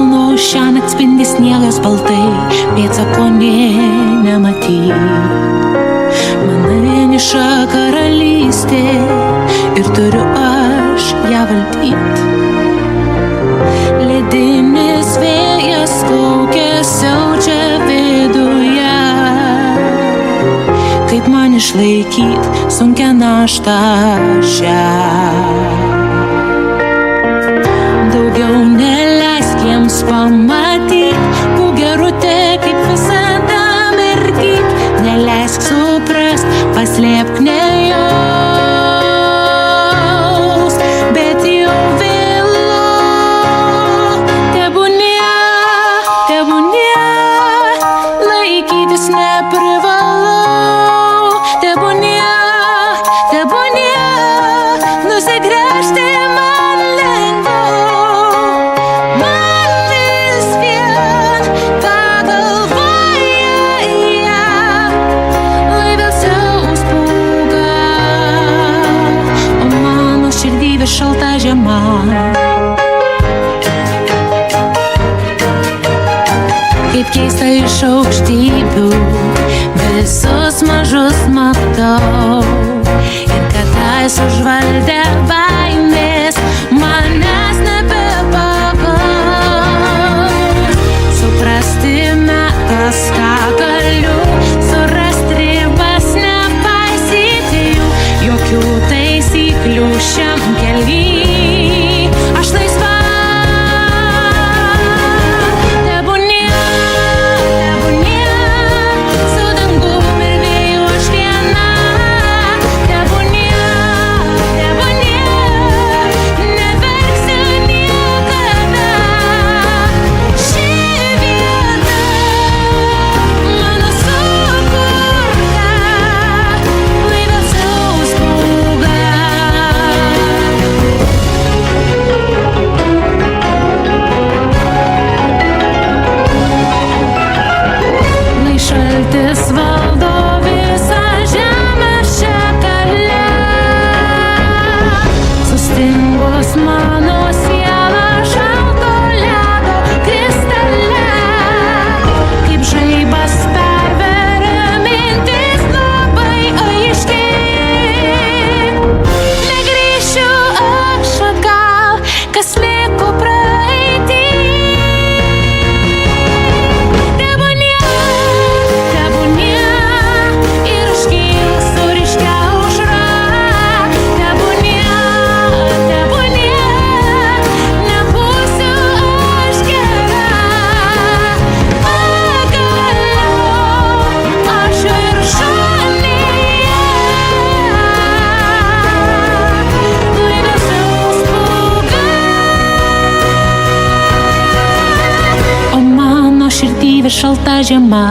kalnų šiąnakt spindi sniegas baltai, pėdsako nė nematyt. Mano vieniša karalystė ir turiu aš ją valdyt. Ledinis vėjas kaukia siaučia viduje. Kaip man išlaikyt sunkią naštą šią? Daugiau neleisk jiems pamatyt, būk gerutė kaip visada mergyt. Neleisk suprast, paslėpk nejaus, bet jau vėlu. Tebūnie, laikytis neprivalau. Tebūnie, nusigręžti man lengviau. Man vis vien tą galvoje, lai vėl siaus pūga, o mano širdį vis šalta žiema. Kaip keista iš aukštybių visus mažus matau, ir kada užvaldė baimės, manęs nebepagaus. Suprasti metas, ką galiu, surasti ribas, nepaisyti jų, jokių taisyklių šiam kely. Aš laisva. Šaltis valdo visą žemę šią kalę. Sustingus mano siela šalto ledo kristale. Kaip žaibas perveria mintis labai aiškiai. Negrįšiu aš atgal, kas liko praeity. Širdį vis šalta žiema.